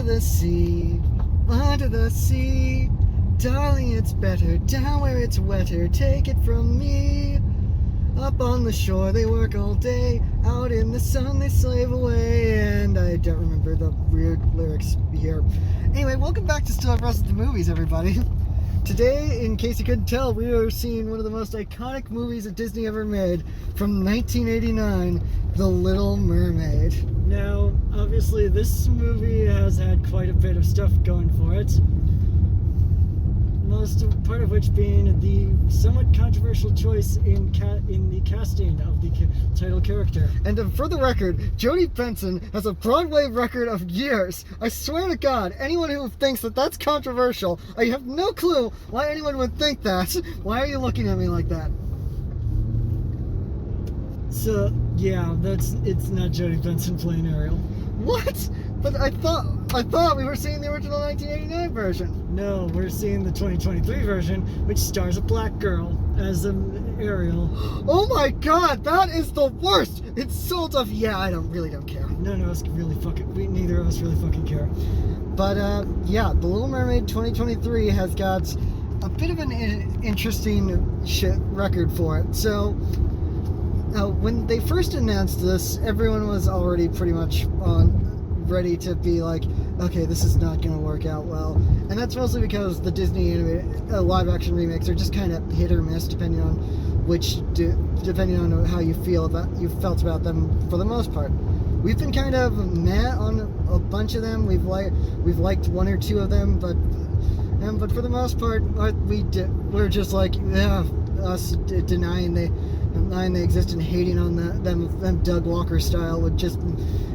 the sea, under the sea. Darling, it's better down where it's wetter. Take it from me. Up on the shore, they work all day. Out in the sun, they slave away. And I don't remember the weird lyrics here. Anyway, welcome back to StillerBros the Movies, everybody. Today, in case you couldn't tell, we are seeing one of the most iconic movies that Disney ever made from 1989, The Little Mermaid. Now, obviously, this movie has had quite a bit of stuff going for it. Most part of which being the somewhat controversial choice in the casting of the title character. And for the record, Jodie Benson has a Broadway record of years. I swear to God, anyone who thinks that that's controversial, I have no clue why anyone would think that. Why are you looking at me like that? So, yeah, it's not Jodie Benson playing Ariel. What? But I thought we were seeing the original 1989 version. No, we're seeing the 2023 version, which stars a black girl as Ariel. Oh my God, that is the worst! It's so tough. Yeah, I really don't care. None of us really neither of us really fucking care. But yeah, The Little Mermaid 2023 has got a bit of an interesting record for it. So, when they first announced this, everyone was already pretty much ready to be like, okay, this is not going to work out well. And that's mostly because the Disney live-action remakes are just kind of hit or miss, depending on how you felt about them for the most part. We've been kind of meh on a bunch of them. We've liked one or two of them, but for the most part, we're just like, yeah, us denying they exist and hating on them Doug Walker style would just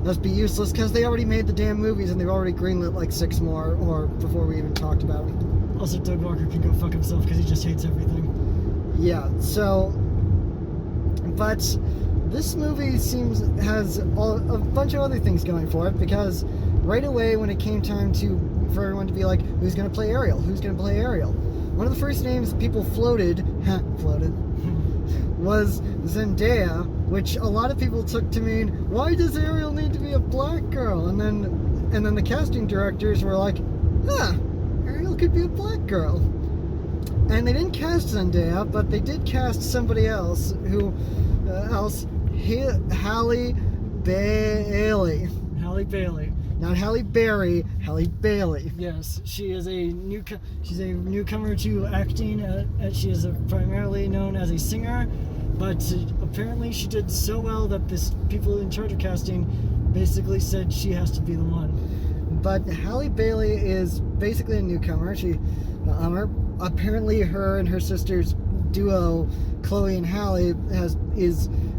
must be useless because they already made the damn movies and they've already greenlit like 6 more or before we even talked about it. Also, Doug Walker can go fuck himself because he just hates everything. Yeah, so, but this movie has a bunch of other things going for it, because right away when it came time for everyone to be like, who's going to play Ariel? Who's going to play Ariel? One of the first names people floated was Zendaya, which a lot of people took to mean, why does Ariel need to be a black girl? And then the casting directors were like, Ariel could be a black girl. And they didn't cast Zendaya, but they did cast somebody else, Halle Bailey. Halle Bailey. Not Halle Berry, Halle Bailey. Yes, she is she's a newcomer to acting. She is primarily known as a singer, but apparently she did so well that people in charge of casting basically said she has to be the one. But Halle Bailey is basically a newcomer. Apparently her and her sister's duo, Chloe and Halle, has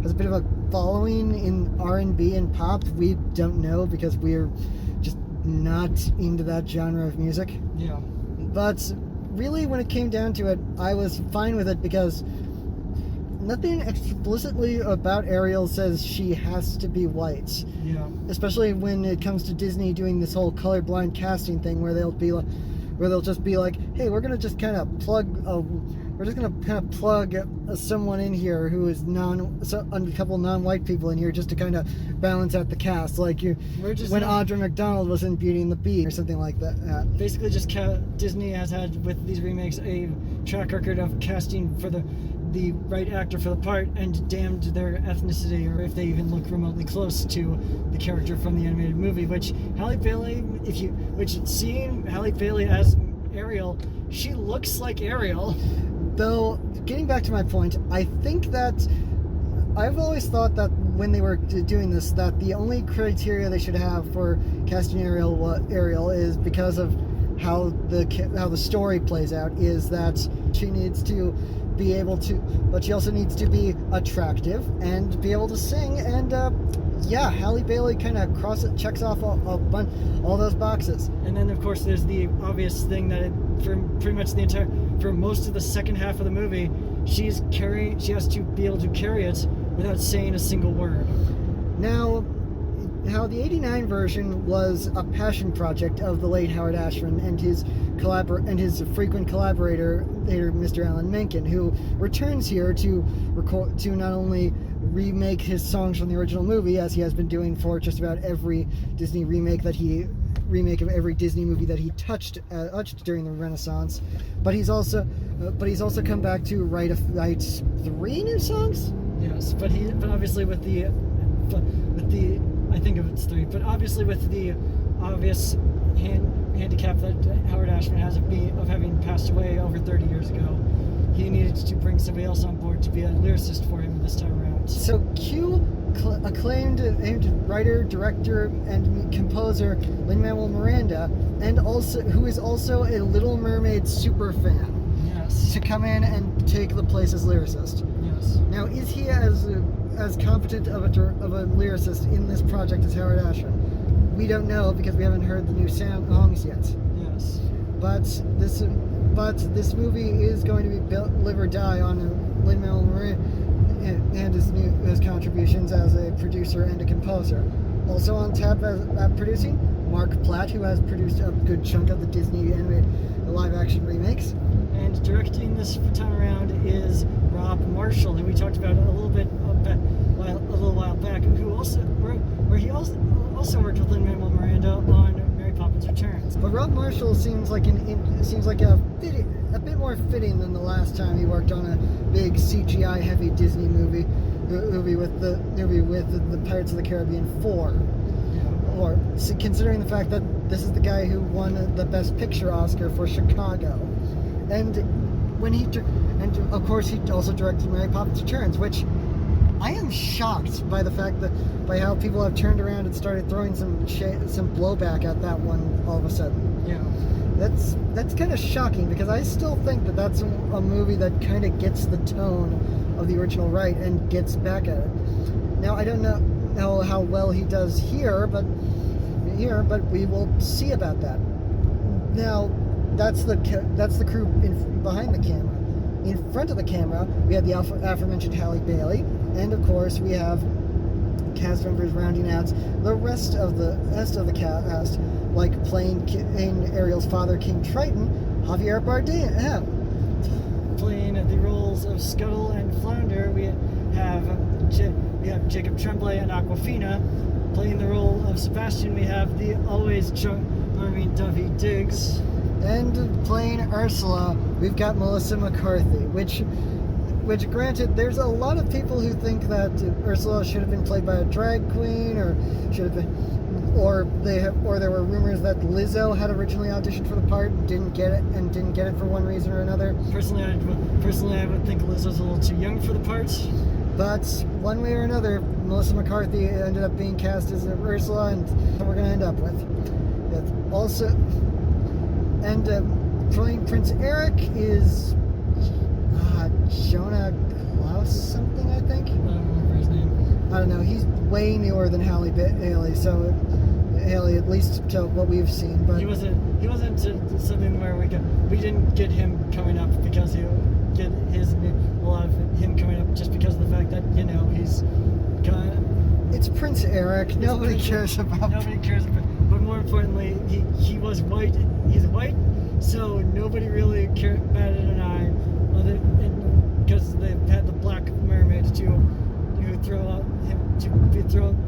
a bit of a following in R&B and pop. We don't know because we're just not into that genre of music. Yeah. But really, when it came down to it, I was fine with it because nothing explicitly about Ariel says she has to be white. Yeah. Especially when it comes to Disney doing this whole colorblind casting thing where they'll just be like, hey, we're gonna just kind of plug someone in here who is a couple non-white people in here just to kind of balance out the cast, like when Audra McDonald was in Beauty and the Beast or something like that. Basically, just Disney has had with these remakes a track record of casting for the right actor for the part and damned their ethnicity or if they even look remotely close to the character from the animated movie. Which Halle Bailey, seeing Halle Bailey as Ariel, she looks like Ariel. Though, getting back to my point, I think that I've always thought that when they were doing this, that the only criteria they should have for casting Ariel is because of how the story plays out, is that she needs to be able to, but she also needs to be attractive and be able to sing. And yeah, Halle Bailey kind of checks off all those boxes. And then of course there's the obvious thing that for pretty much for most of the second half of the movie, she has to be able to carry it without saying a single word. Now, how the '89 version was a passion project of the late Howard Ashman and his frequent collaborator, Mr. Alan Menken, who returns here to not only remake his songs from the original movie, as he has been doing for just about every Disney remake that he remake of every Disney movie that he touched during the Renaissance. But he's also come back to write 3 new songs. Yes, but obviously with the I think of it's 3, but obviously with the obvious handicap that Howard Ashman has of having passed away over 30 years ago, he needed to bring somebody else on board to be a lyricist for him this time around. So cue acclaimed writer, director, and composer Lin-Manuel Miranda, who is also a Little Mermaid super fan. Yes. To come in and take the place as lyricist. Yes. Now, is he as competent of a lyricist in this project as Howard Ashman? We don't know because we haven't heard the new songs yet. Yes. But this movie is going to be built, live or die on Lin-Manuel Miranda and his contributions as a producer and a composer. Also on tap at producing, Mark Platt, who has produced a good chunk of the Disney animated live-action remakes. And directing this time around is Rob Marshall, who we talked about a little while back, who also worked with Lin-Manuel Miranda on Mary Poppins Returns. But Rob Marshall seems like a bit more fitting than the last time he worked on a big CGI heavy Disney movie with the Pirates of the Caribbean 4. Yeah. Or considering the fact that this is the guy who won the Best Picture Oscar for Chicago, and of course he also directed Mary Poppins Returns, which I am shocked by how people have turned around and started throwing some blowback at that one all of a sudden. Yeah. That's kind of shocking because I still think that that's a movie that kind of gets the tone of the original right and gets back at it. Now I don't know how well he does here, but we will see about that. Now that's the crew behind the camera. In front of the camera, we have the aforementioned Halle Bailey, and of course we have cast members rounding out the rest of the cast, like playing Ariel's father, King Triton, Javier Bardem. Playing the roles of Scuttle and Flounder, we have Jacob Tremblay and Aquafina. Playing the role of Sebastian, we have the always charming Dovey Diggs. And playing Ursula, we've got Melissa McCarthy, which granted, there's a lot of people who think that Ursula should have been played by a drag queen, or there were rumors that Lizzo had originally auditioned for the part and didn't get it for one reason or another. Personally, I would think Lizzo's a little too young for the part. But one way or another, Melissa McCarthy ended up being cast as Ursula, and what we're going to end up with. Playing Prince Eric is Jonah Klaus something, I think. I don't remember his name. I don't know. He's way newer than Halle Bailey, so Halle, at least to what we've seen. But he wasn't something where we didn't get him coming up because a lot of him coming up just because of the fact that he's got. It's Prince Eric. Nobody cares about. Nobody cares about. But more importantly, he was white. He's white, so nobody really batted an eye, because they've had the Black Mermaid to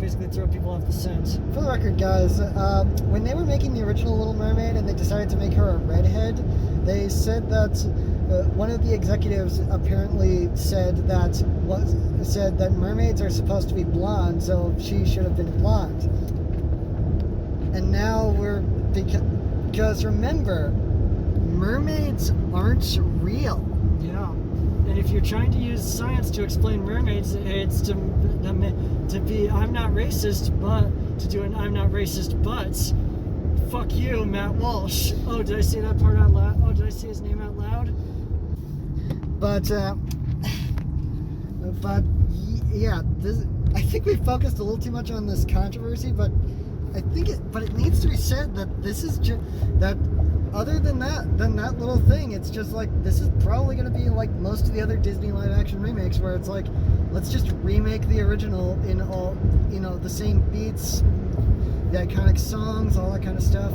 basically throw people off the scent. For the record, guys, when they were making the original Little Mermaid and they decided to make her a redhead, they said that one of the executives apparently said that mermaids are supposed to be blonde, so she should have been blonde. And now because remember, mermaids aren't real. Yeah. And if you're trying to use science to explain mermaids, it's to be I'm not racist, but to do an I'm not racist, but fuck you, Matt Walsh. Oh, did I say that part out loud? Oh, did I say his name out loud? But yeah, I think we focused a little too much on this controversy, but it needs to be said that this is that other than that little thing, it's just like this is probably going to be like most of the other Disney live action remakes, where it's like, let's just remake the original in all the same beats, the iconic songs, all that kind of stuff.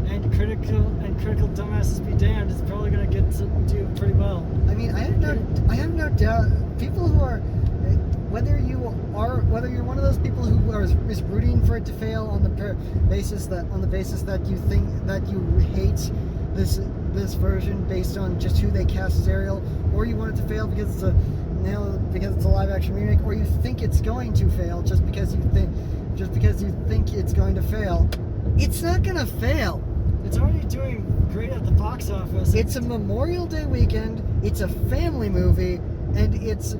And critical dumbasses be damned, it's probably going to do pretty well. I mean, I have no doubt people who are whether you're one of those people who is rooting for it to fail on the basis that you think that you hate this version based on just who they cast as Ariel, or you want it to fail because it's a live action remake, or you think it's going to fail just because you think it's going to fail, it's not gonna fail. It's already doing great at the box office. It's a Memorial Day weekend. It's a family movie, and it's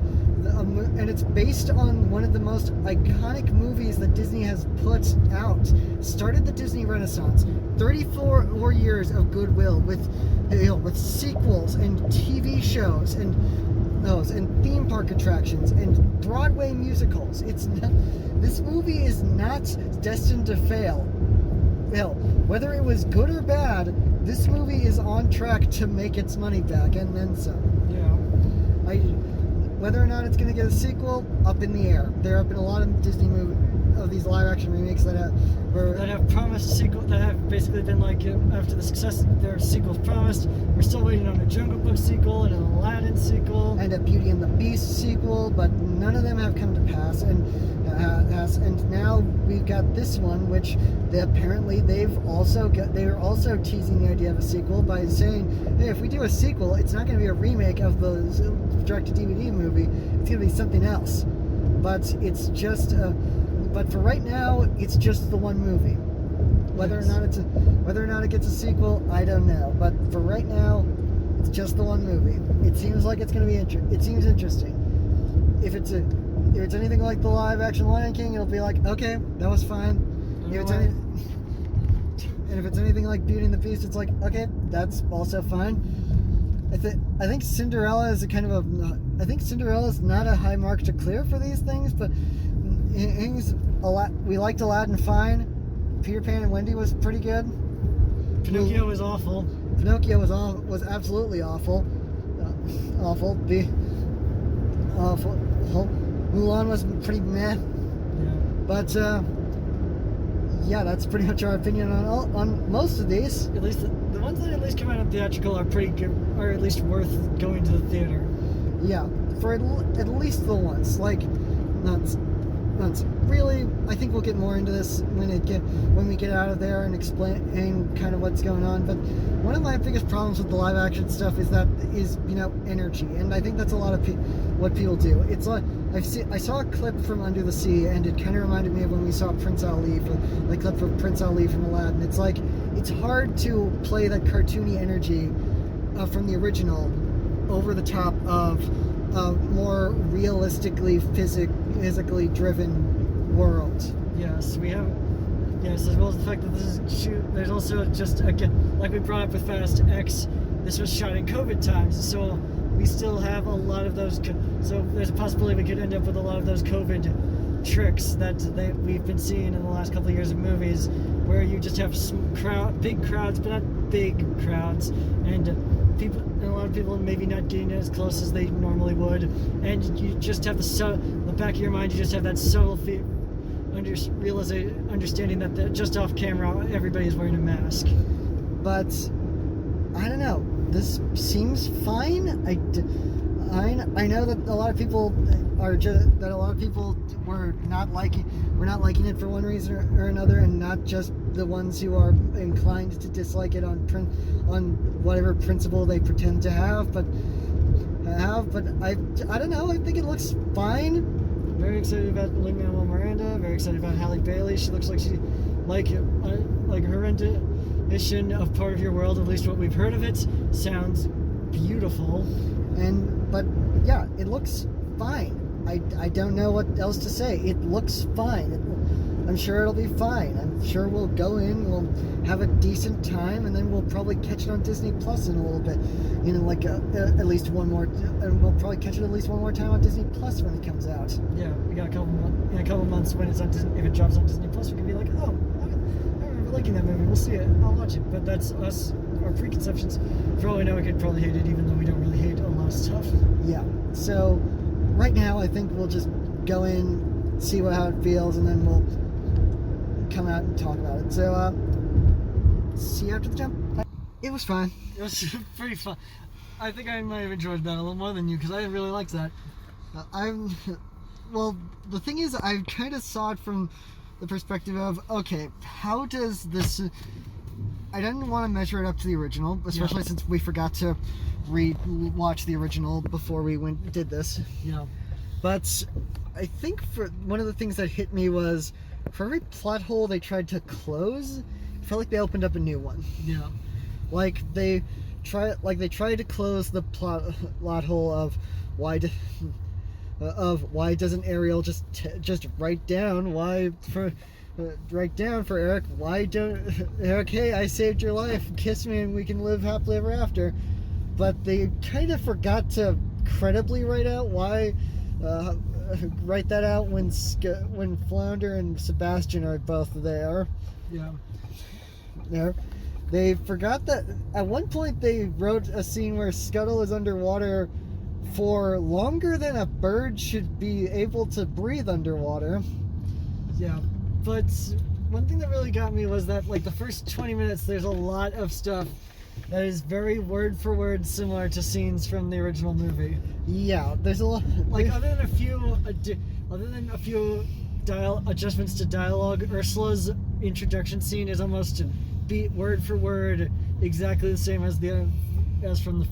based on one of the most iconic movies that Disney has put out. Started the Disney Renaissance. 34 more years of goodwill with sequels and TV shows and theme park attractions and Broadway musicals. This movie is not destined to fail. Hell, whether it was good or bad, this movie is on track to make its money back and then some. Yeah. Whether or not it's going to get a sequel, up in the air. There have been a lot of Disney these live action remakes that have promised sequel, that have basically been like, after the success their sequels promised, we're still waiting on a Jungle Book sequel and an Aladdin sequel and a Beauty and the Beast sequel, but none of them have come to pass. And now we've got this one, which they are also teasing the idea of a sequel by saying, hey, if we do a sequel, it's not going to be a remake of the direct-to-DVD movie. It's going to be something else. But it's just but for right now, it's just the one movie. Whether or not it gets a sequel, I don't know. But for right now, it's just the one movie. It seems like it's going to be it seems interesting. If it's anything like the live action Lion-King, it'll be like, okay, that was fine. And if it's anything like Beauty and the Beast, it's like, okay, that's also fine. I think Cinderella is Cinderella's not a high mark to clear for these things, but we liked Aladdin fine. Peter Pan and Wendy was pretty good. Pinocchio was awful. Pinocchio was absolutely awful. Awful. Mulan was pretty meh. Yeah. But yeah, that's pretty much our opinion on most of these. At least the ones that at least come out of theatrical are pretty good, are at least worth going to the theater. Yeah, for at least the ones. Like, not really. I think we'll get more into this when we get out of there and explain kind of what's going on. But one of my biggest problems with the live action stuff is energy, and I think that's a lot of what people do. It's like I saw a clip from Under the Sea, and it kind of reminded me of when we saw Prince Ali, the clip of Prince Ali from Aladdin. It's like it's hard to play that cartoony energy from the original over the top of more realistically physically driven world. Yes, we have. Yes, as well as the fact that there's also just, again, like we brought up with Fast X, this was shot in COVID times, so we still have a lot of those. So there's a possibility we could end up with a lot of those COVID tricks that we've been seeing in the last couple of years of movies, where you just have big crowds, but not big crowds, and a lot of people maybe not getting as close as they normally would, and you just have the back of your mind, you just have that subtle understanding that just off camera everybody's wearing a mask. But I don't know. This seems fine. I know that a lot of people were not liking it for one reason or another, and not just the ones who are inclined to dislike it on whatever principle they pretend to have. But I don't know. I think it looks fine. Very excited about Lin-Manuel Miranda. Very excited about Halle Bailey. She looks like her rendition of Part of Your World. At least what we've heard of it sounds beautiful. But yeah, it looks fine. I don't know what else to say. It looks fine. I'm sure it'll be fine. I'm sure we'll go in, we'll have a decent time, and then we'll probably catch it on Disney Plus in a little bit. At least one more, and we'll probably catch it at least one more time on Disney Plus when it comes out. Yeah, we got in a couple months when it's on Disney, if it drops on Disney Plus, we can be like, oh, I remember liking that movie. We'll see it. I'll watch it. But that's us, our preconceptions. For all we know, we could probably hate it, even though we don't really hate a lot of stuff. Yeah. So right now, I think we'll just go in, see how it feels, and then we'll come out and talk about it. So, see you after the jump. It was fun. It was pretty fun. I think I might have enjoyed that a little more than you, because I really liked that. well, the thing is, I kind of saw it from the perspective of, okay, how does this... I didn't want to measure it up to the original, especially since we forgot to watch the original before we did this. Yeah. But I think for one of the things that hit me was, for every plot hole they tried to close, it felt like they opened up a new one. Yeah. Like they tried to close the plot hole of why doesn't Ariel just write down for Eric, why don't Eric, hey, I saved your life, kiss me and we can live happily ever after. But they kind of forgot to credibly write that out when Flounder and Sebastian are both there. Yeah. There. They forgot that at one point they wrote a scene where Scuttle is underwater for longer than a bird should be able to breathe underwater. Yeah, but one thing that really got me was that, like, the first 20 minutes, there's a lot of stuff that is very word for word similar to scenes from the original movie. Yeah, there's a lot. Like, other than a few adjustments to dialogue, Ursula's introduction scene is almost beat word for word exactly the same as from the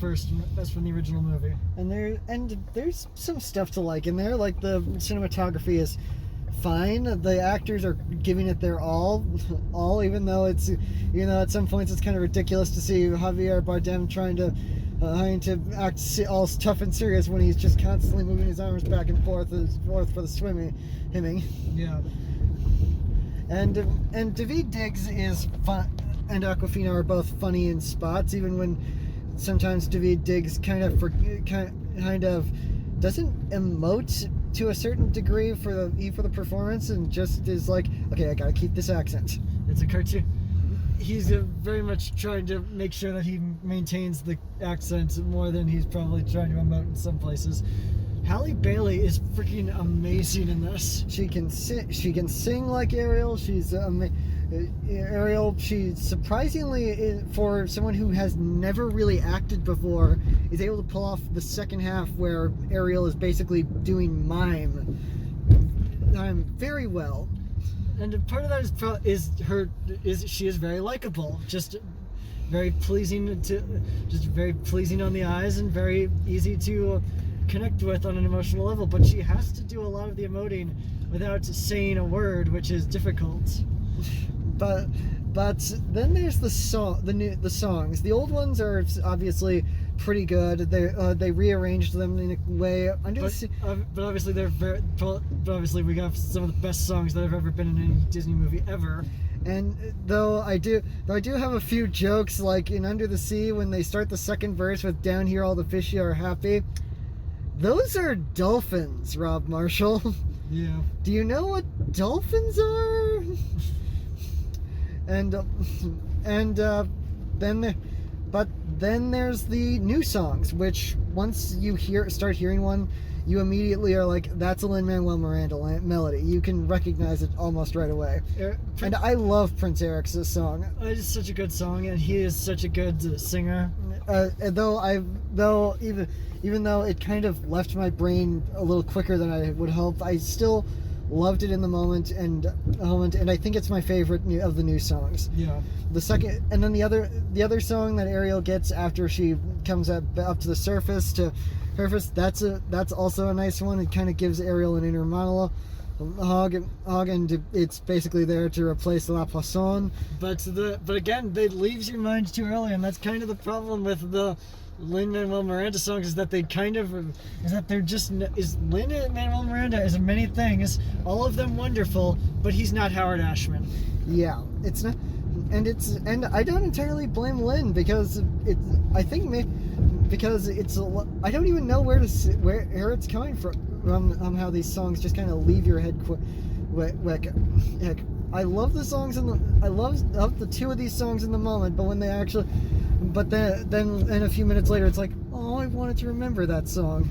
original movie. And there's some stuff to like in there. Like, the cinematography is fine. The actors are giving it their all, even though it's, at some points it's kind of ridiculous to see Javier Bardem trying to act all tough and serious when he's just constantly moving his arms back and forth for the swimming. Yeah. And David Diggs is fun, and Awkwafina are both funny in spots, even when sometimes David Diggs kind of doesn't emote to a certain degree for the performance, and just is like, okay, I gotta keep this accent. It's a cartoon. He's very much trying to make sure that he maintains the accent more than he's probably trying to emote in some places. Halle Bailey is freaking amazing in this. She can sing like Ariel. Ariel, she surprisingly, for someone who has never really acted before, is able to pull off the second half where Ariel is basically doing mime very well. And part of that is she is very likable, just very pleasing on the eyes and very easy to connect with on an emotional level. But she has to do a lot of the emoting without saying a word, which is difficult. But then there's the songs. The old ones are obviously pretty good. They rearranged them in a way but obviously obviously we got some of the best songs that have ever been in any Disney movie ever. And though I do have a few jokes, like in Under the Sea when they start the second verse with "Down here all the fishy are happy." Those are dolphins, Rob Marshall. Yeah. Do you know what dolphins are? And then there's the new songs, which once you start hearing one, you immediately are like, that's a Lin-Manuel Miranda melody. You can recognize it almost right away. And I love Prince Eric's song. It's such a good song, and he is such a good singer. Even though it kind of left my brain a little quicker than I would hope, I still loved it in the moment, and I think it's my favorite of the new songs. Yeah. The second, and then the other song that Ariel gets after she comes up to the surface, that's also a nice one. It kind of gives Ariel an inner monologue, and it's basically there to replace La Poisson. But again, it leaves your mind too early, and that's kind of the problem with the Lin-Manuel Miranda songs, is that Lin-Manuel Miranda is many things, all of them wonderful, but he's not Howard Ashman. Yeah, it's not, and I don't entirely blame Lin, because I don't even know where it's coming from how these songs just kind of leave your head quick. I love the songs I love the two of these songs in the moment, but then a few minutes later it's like, oh, I wanted to remember that song.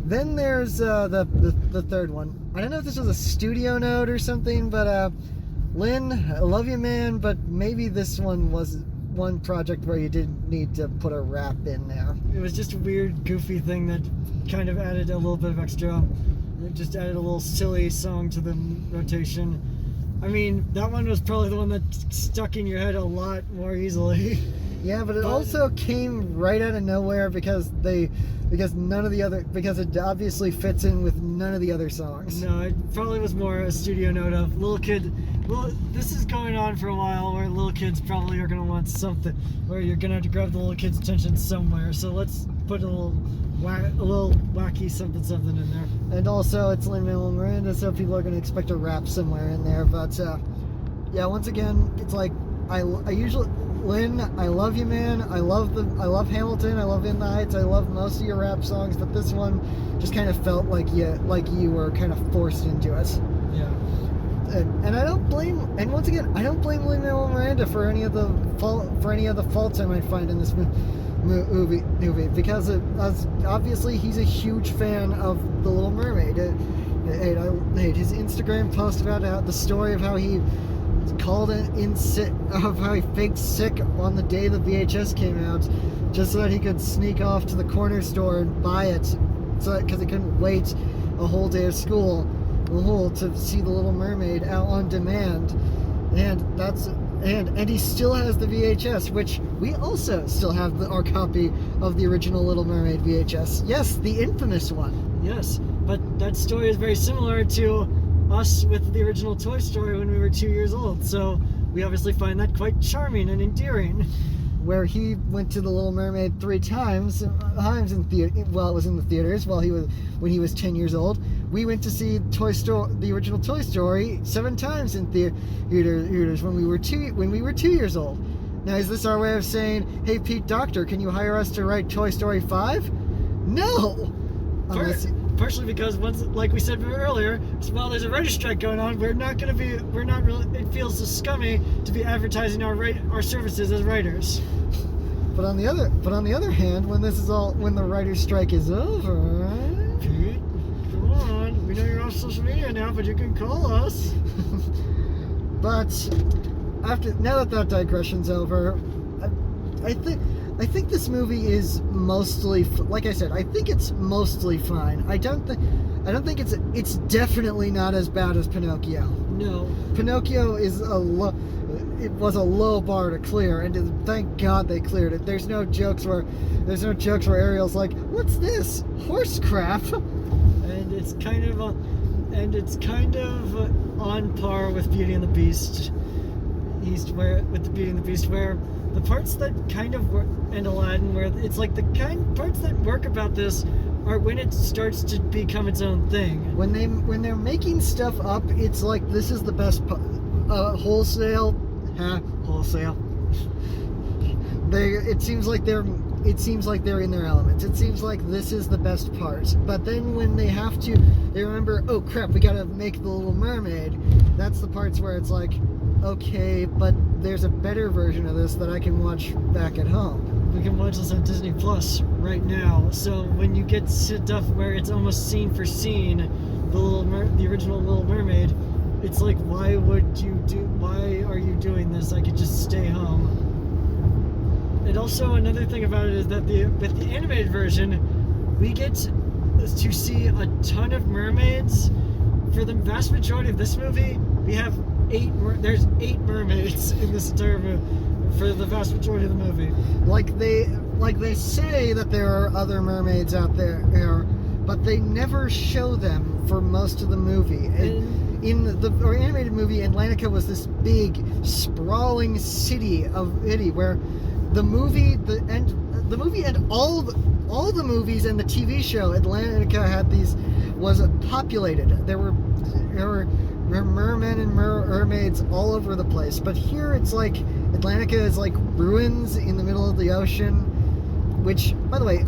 Then there's the third one. I don't know if this was a studio note or something, but Lin, I love you, man, but maybe this one was one project where you didn't need to put a rap in there. It was just a weird, goofy thing that kind of added a little bit of extra It just added a little silly song to the rotation. I mean, that one was probably the one that stuck in your head a lot more easily. Yeah, but it also came right out of nowhere because it obviously fits in with none of the other songs. No, it probably was more a studio note of little kid. Well, this is going on for a while where little kids probably are going to want something, where you're going to have to grab the little kid's attention somewhere. So let's put a little wacky something in there. And also, it's Lin-Manuel Miranda, so people are going to expect a rap somewhere in there. But yeah, once again, it's like I usually. Lin, I love you, man. I love Hamilton. I love In the Heights. I love most of your rap songs, but this one just kind of felt like you were kind of forced into it. Yeah. And I don't blame. And once again, I don't blame Lin-Manuel Miranda for any of the faults I might find in this movie because obviously he's a huge fan of The Little Mermaid. His Instagram post about the story of how he called in sick, of how he faked sick on the day the VHS came out, just so that he could sneak off to the corner store and buy it, because he couldn't wait a whole day of school to see The Little Mermaid out on demand, and he still has the VHS, which we also still have our copy of the original Little Mermaid VHS. Yes, the infamous one. Yes, but that story is very similar to us with the original Toy Story when we were 2 years old, so we obviously find that quite charming and endearing. Where he went to the Little Mermaid 3 times in theater. Well, it was in the theaters when he was 10 years old. We went to see the original Toy Story 7 times in theaters when we were 2 years old. Now, is this our way of saying, "Hey, Pete Docter, can you hire us to write Toy Story 5?" No. Partially because like we said earlier, while there's a writer's strike going on, it feels so scummy to be advertising our services as writers. But on the other hand, when the writer's strike is over, Pete, come on, we know you're off social media now, but you can call us. But now that digression's over, I think this movie is mostly, like I said, I think it's mostly fine. I don't think it's definitely not as bad as Pinocchio. No. Pinocchio was a low bar to clear, and thank God they cleared it. There's no jokes where Ariel's like, "What's this? Horse crap?" And it's kind of on par with Beauty and the Beast. With the Beauty and the Beast, where the parts that kind of work, and Aladdin, where it's like the parts that work about this are when it starts to become its own thing. When they're making stuff up, it's like this is the best wholesale. It seems like they're in their elements. It seems like this is the best part. But then when they remember, oh crap, we gotta make The Little Mermaid. That's the parts where it's like, okay, but there's a better version of this that I can watch back at home. We can watch this on Disney Plus right now. So when you get stuff where it's almost scene for scene, the original Little Mermaid, it's like, why are you doing this? I could just stay home. And also another thing about it is that with the animated version, we get to see a ton of mermaids. For the vast majority of this movie, we have there's 8 mermaids in this entire movie for the vast majority of the movie. Like they say that there are other mermaids out there, but they never show them for most of the movie. In the animated movie, Atlantica was this big, sprawling city where the movie and all the movies and the TV show Atlantica was populated. There were mermen and mermaids all over the place. But here it's like Atlantica is like ruins in the middle of the ocean. Which, by the way,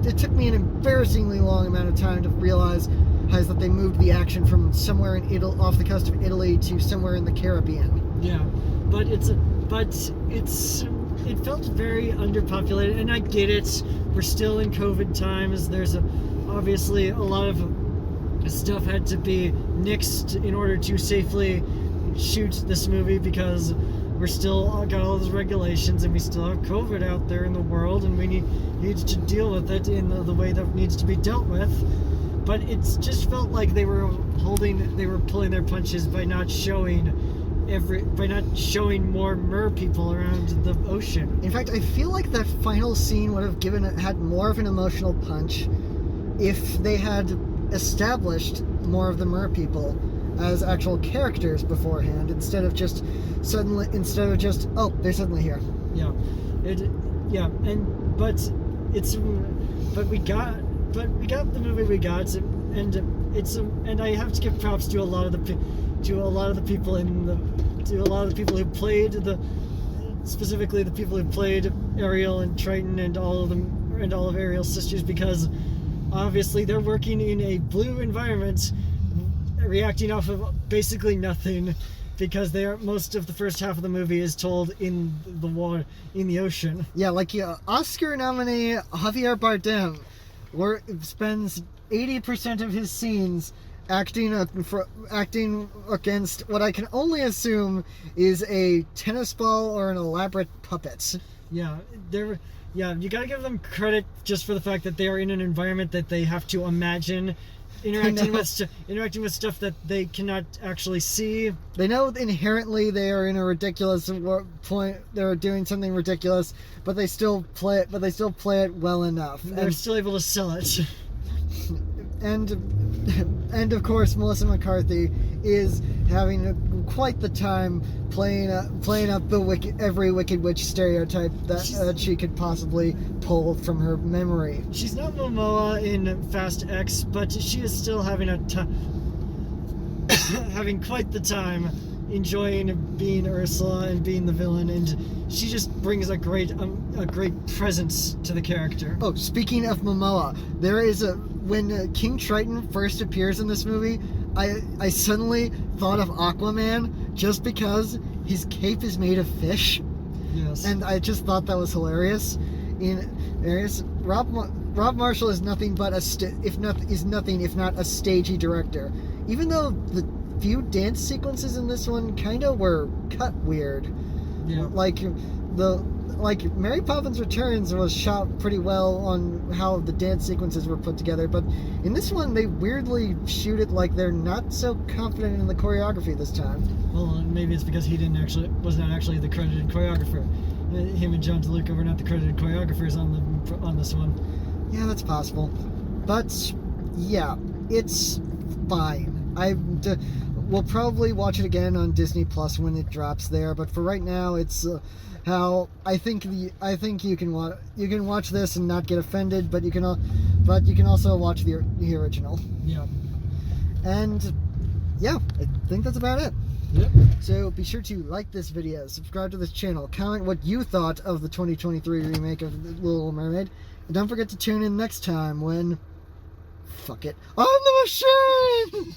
it took me an embarrassingly long amount of time to realize that they moved the action from somewhere off the coast of Italy to somewhere in the Caribbean. Yeah, but it felt very underpopulated, and I get it. We're still in COVID times. There's obviously a lot of stuff had to be nixed in order to safely shoot this movie because we're still got all those regulations and we still have COVID out there in the world, and we need to deal with it in the way that needs to be dealt with. But it's just felt like they were pulling their punches by not showing more mer people around the ocean. In fact, I feel like that final scene would have had more of an emotional punch if they had established more of the mer people as actual characters beforehand, instead of just oh, they're suddenly here. Yeah, but we got the movie we got, and I have to give props to a lot of the people who played specifically the people who played Ariel and Triton and all of Ariel's sisters, because obviously they're working in a blue environment, reacting off of basically nothing, because most of the first half of the movie is told in the water, in the ocean. Yeah, like Oscar nominee Javier Bardem spends 80% of his scenes acting against what I can only assume is a tennis ball or an elaborate puppet. Yeah, you gotta give them credit just for the fact that they are in an environment that they have to imagine interacting with stuff that they cannot actually see. They know inherently they are in a ridiculous point. They're doing something ridiculous, but they still play it. But they still play it well enough. They're still able to sell it. And of course, Melissa McCarthy is having quite the time playing up every Wicked Witch stereotype that she could possibly pull from her memory. She's not Momoa in Fast X, but she is still having having quite the time enjoying being Ursula and being the villain, and she just brings a great presence to the character. Oh, speaking of Momoa, when King Triton first appears in this movie, I suddenly thought of Aquaman just because his cape is made of fish. Yes. And I just thought that was hilarious. Rob Marshall is nothing but if not a stagey director. Even though the few dance sequences in this one kind of were cut weird. Yeah. Like Mary Poppins Returns was shot pretty well on how the dance sequences were put together, but in this one they weirdly shoot it like they're not so confident in the choreography this time. Well, maybe it's because he was not actually the credited choreographer. Him and John DeLuca were not the credited choreographers on this one. Yeah, that's possible. But yeah, it's fine. We'll probably watch it again on Disney Plus when it drops there, but for right now, it's how I think you can watch this and not get offended, but you can also watch the original. Yeah. And yeah, I think that's about it. Yep. So be sure to like this video, subscribe to this channel, comment what you thought of the 2023 remake of The Little Mermaid, and don't forget to tune in next time when, fuck it, on the machine!